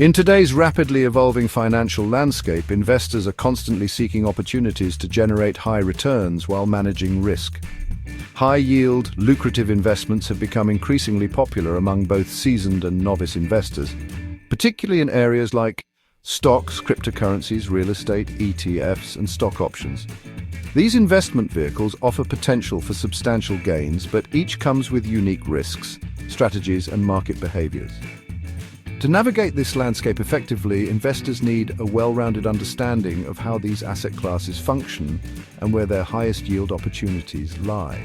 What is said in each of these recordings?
In today's rapidly evolving financial landscape, investors are constantly seeking opportunities to generate high returns while managing risk. High-yield, lucrative investments have become increasingly popular among both seasoned and novice investors, particularly in areas like stocks, cryptocurrencies, real estate, ETFs, and stock options. These investment vehicles offer potential for substantial gains, but each comes with unique risks, strategies, and market behaviors. To navigate this landscape effectively, investors need a well-rounded understanding of how these asset classes function and where their highest yield opportunities lie.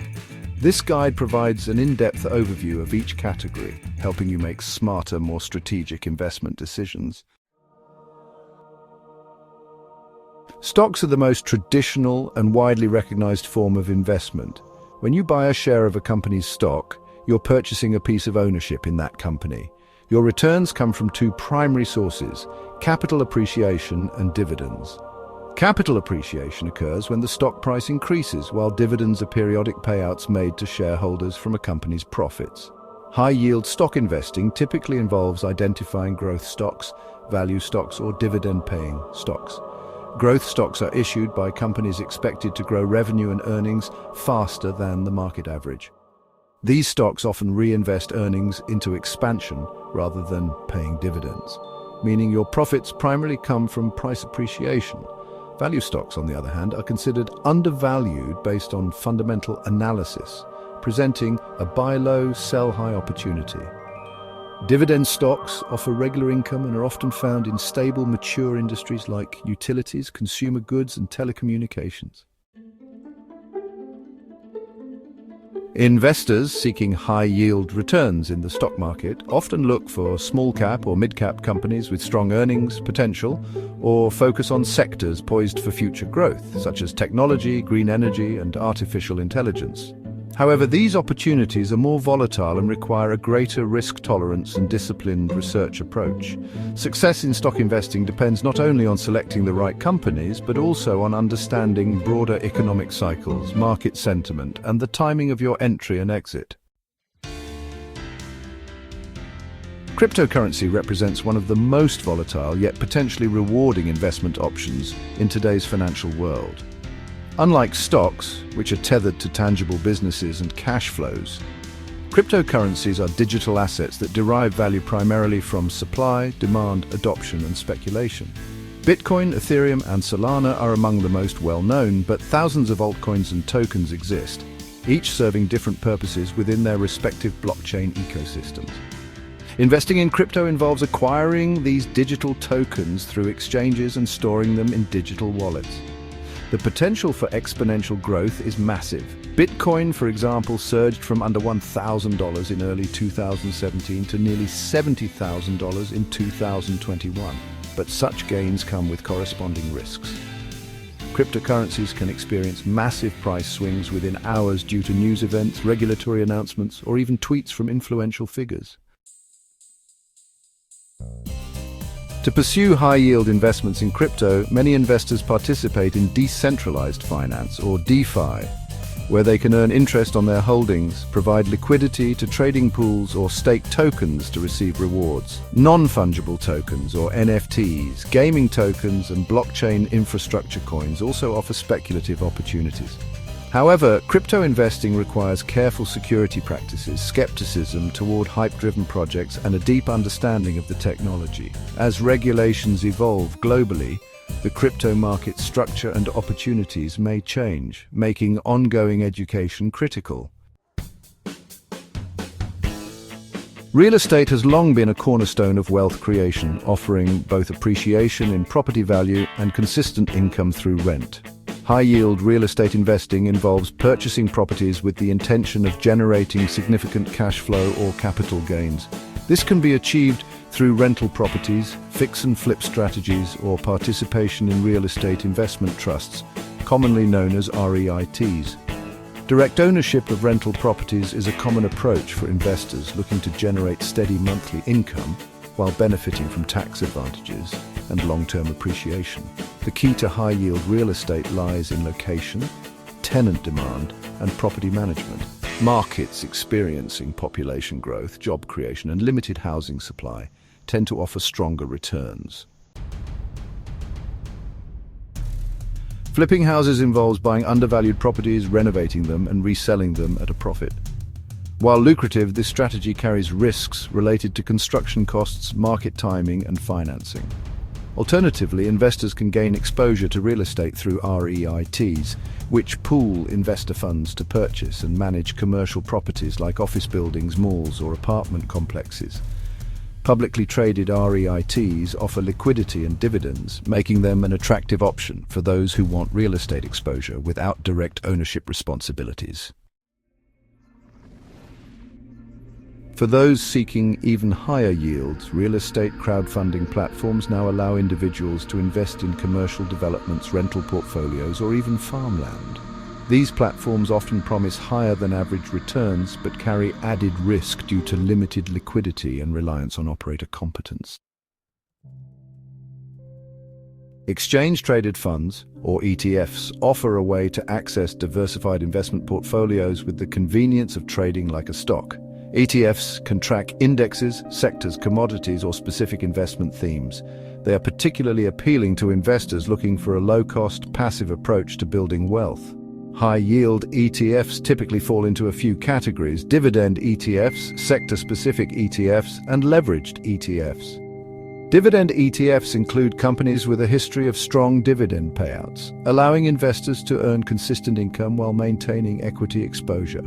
This guide provides an in-depth overview of each category, helping you make smarter, more strategic investment decisions. Stocks are the most traditional and widely recognized form of investment. When you buy a share of a company's stock, you're purchasing a piece of ownership in that company. Your returns come from two primary sources: capital appreciation and dividends. Capital appreciation occurs when the stock price increases, while dividends are periodic payouts made to shareholders from a company's profits. High-yield stock investing typically involves identifying growth stocks, value stocks, or dividend-paying stocks. Growth stocks are issued by companies expected to grow revenue and earnings faster than the market average. These stocks often reinvest earnings into expansion rather than paying dividends, meaning your profits primarily come from price appreciation. Value stocks, on the other hand, are considered undervalued based on fundamental analysis, presenting a buy low, sell high opportunity. Dividend stocks offer regular income and are often found in stable, mature industries like utilities, consumer goods, and telecommunications. Investors seeking high-yield returns in the stock market often look for small-cap or mid-cap companies with strong earnings potential, or focus on sectors poised for future growth, such as technology, green energy, and artificial intelligence. However, these opportunities are more volatile and require a greater risk tolerance and disciplined research approach. Success in stock investing depends not only on selecting the right companies, but also on understanding broader economic cycles, market sentiment, and the timing of your entry and exit. Cryptocurrency represents one of the most volatile yet potentially rewarding investment options in today's financial world. Unlike stocks, which are tethered to tangible businesses and cash flows, cryptocurrencies are digital assets that derive value primarily from supply, demand, adoption, and speculation. Bitcoin, Ethereum, and Solana are among the most well-known, but thousands of altcoins and tokens exist, each serving different purposes within their respective blockchain ecosystems. Investing in crypto involves acquiring these digital tokens through exchanges and storing them in digital wallets. The potential for exponential growth is massive. Bitcoin, for example, surged from under $1,000 in early 2017 to nearly $70,000 in 2021. But such gains come with corresponding risks. Cryptocurrencies can experience massive price swings within hours due to news events, regulatory announcements, or even tweets from influential figures. To pursue high-yield investments in crypto, many investors participate in decentralized finance, or DeFi, where they can earn interest on their holdings, provide liquidity to trading pools, or stake tokens to receive rewards. Non-fungible tokens, or NFTs, gaming tokens, and blockchain infrastructure coins also offer speculative opportunities. However, crypto investing requires careful security practices, skepticism toward hype-driven projects, and a deep understanding of the technology. As regulations evolve globally, the crypto market structure and opportunities may change, making ongoing education critical. Real estate has long been a cornerstone of wealth creation, offering both appreciation in property value and consistent income through rent. High-yield real estate investing involves purchasing properties with the intention of generating significant cash flow or capital gains. This can be achieved through rental properties, fix and flip strategies, or participation in real estate investment trusts, commonly known as REITs. Direct ownership of rental properties is a common approach for investors looking to generate steady monthly income while benefiting from tax advantages and long-term appreciation. The key to high-yield real estate lies in location, tenant demand, and property management. Markets experiencing population growth, job creation, and limited housing supply tend to offer stronger returns. Flipping houses involves buying undervalued properties, renovating them, and reselling them at a profit. While lucrative, this strategy carries risks related to construction costs, market timing, and financing. Alternatively, investors can gain exposure to real estate through REITs, which pool investor funds to purchase and manage commercial properties like office buildings, malls, or apartment complexes. Publicly traded REITs offer liquidity and dividends, making them an attractive option for those who want real estate exposure without direct ownership responsibilities. For those seeking even higher yields, real estate crowdfunding platforms now allow individuals to invest in commercial developments, rental portfolios, or even farmland. These platforms often promise higher than average returns, but carry added risk due to limited liquidity and reliance on operator competence. Exchange-traded funds, or ETFs, offer a way to access diversified investment portfolios with the convenience of trading like a stock. ETFs can track indexes, sectors, commodities, or specific investment themes. They are particularly appealing to investors looking for a low-cost, passive approach to building wealth. High-yield ETFs typically fall into a few categories: dividend ETFs, sector-specific ETFs, and leveraged ETFs. Dividend ETFs include companies with a history of strong dividend payouts, allowing investors to earn consistent income while maintaining equity exposure.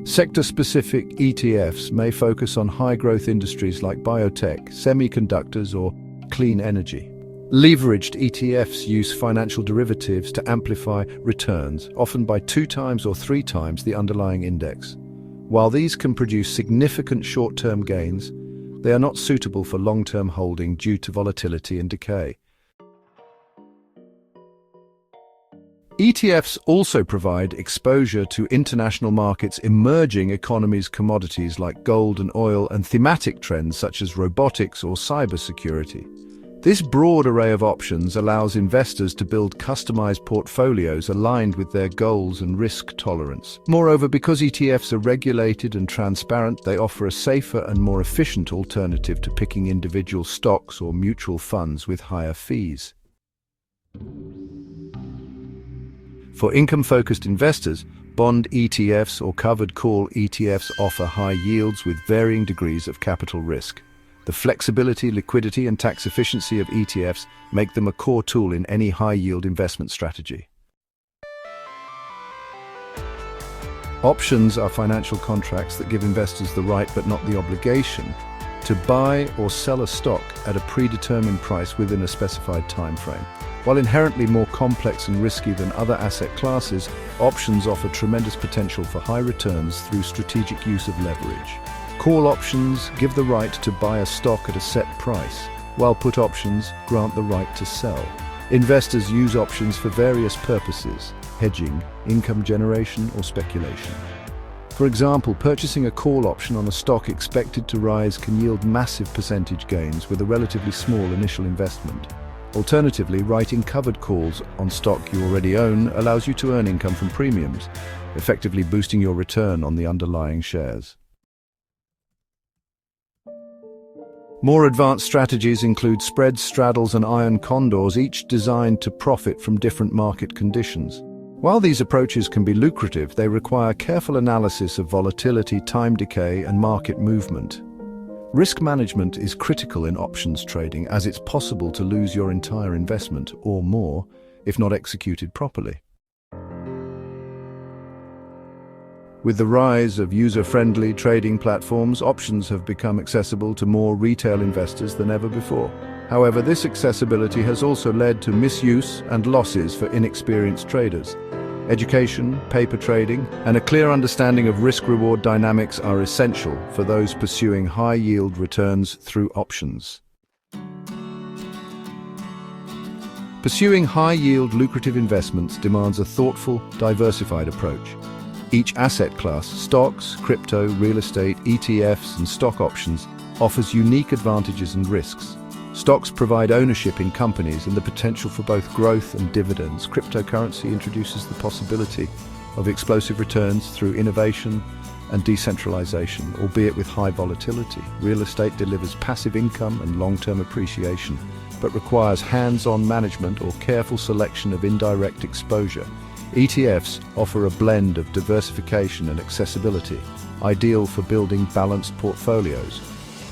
Sector-specific ETFs may focus on high-growth industries like biotech, semiconductors, or clean energy. Leveraged ETFs use financial derivatives to amplify returns, often by 2 times or 3 times the underlying index. While these can produce significant short-term gains, they are not suitable for long-term holding due to volatility and decay. ETFs also provide exposure to international markets, emerging economies, commodities like gold and oil, and thematic trends such as robotics or cybersecurity. This broad array of options allows investors to build customized portfolios aligned with their goals and risk tolerance. Moreover, because ETFs are regulated and transparent, they offer a safer and more efficient alternative to picking individual stocks or mutual funds with higher fees. For income-focused investors, bond ETFs or covered call ETFs offer high yields with varying degrees of capital risk. The flexibility, liquidity, and tax efficiency of ETFs make them a core tool in any high-yield investment strategy. Options are financial contracts that give investors the right but not the obligation to buy or sell a stock at a predetermined price within a specified time frame. While inherently more complex and risky than other asset classes, options offer tremendous potential for high returns through strategic use of leverage. Call options give the right to buy a stock at a set price, while put options grant the right to sell. Investors use options for various purposes: hedging, income generation, or speculation. For example, purchasing a call option on a stock expected to rise can yield massive percentage gains with a relatively small initial investment. Alternatively, writing covered calls on stock you already own allows you to earn income from premiums, effectively boosting your return on the underlying shares. More advanced strategies include spreads, straddles, and iron condors, each designed to profit from different market conditions. While these approaches can be lucrative, they require careful analysis of volatility, time decay, and market movement. Risk management is critical in options trading, as it's possible to lose your entire investment or more if not executed properly. With the rise of user-friendly trading platforms, options have become accessible to more retail investors than ever before. However, this accessibility has also led to misuse and losses for inexperienced traders. Education, paper trading, and a clear understanding of risk-reward dynamics are essential for those pursuing high-yield returns through options. Pursuing high-yield, lucrative investments demands a thoughtful, diversified approach. Each asset class, stocks, crypto, real estate, ETFs, and stock options, offers unique advantages and risks. Stocks provide ownership in companies and the potential for both growth and dividends. Cryptocurrency introduces the possibility of explosive returns through innovation and decentralization, albeit with high volatility. Real estate delivers passive income and long-term appreciation, but requires hands-on management or careful selection of indirect exposure. ETFs offer a blend of diversification and accessibility, ideal for building balanced portfolios.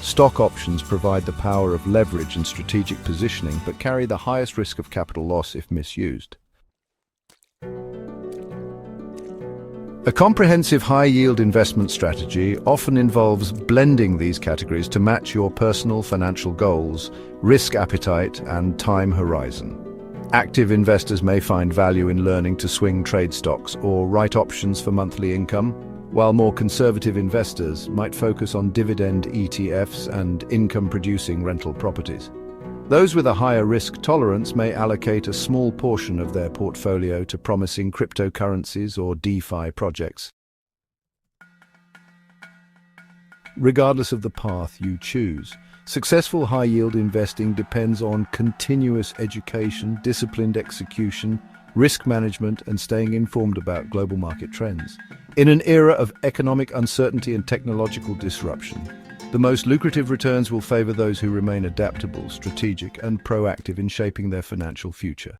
Stock options provide the power of leverage and strategic positioning, but carry the highest risk of capital loss if misused. A comprehensive high-yield investment strategy often involves blending these categories to match your personal financial goals, risk appetite, and time horizon. Active investors may find value in learning to swing trade stocks or write options for monthly income, while more conservative investors might focus on dividend ETFs and income-producing rental properties. Those with a higher risk tolerance may allocate a small portion of their portfolio to promising cryptocurrencies or DeFi projects. Regardless of the path you choose, successful high-yield investing depends on continuous education, disciplined execution, risk management, and staying informed about global market trends. In an era of economic uncertainty and technological disruption, the most lucrative returns will favor those who remain adaptable, strategic, and proactive in shaping their financial future.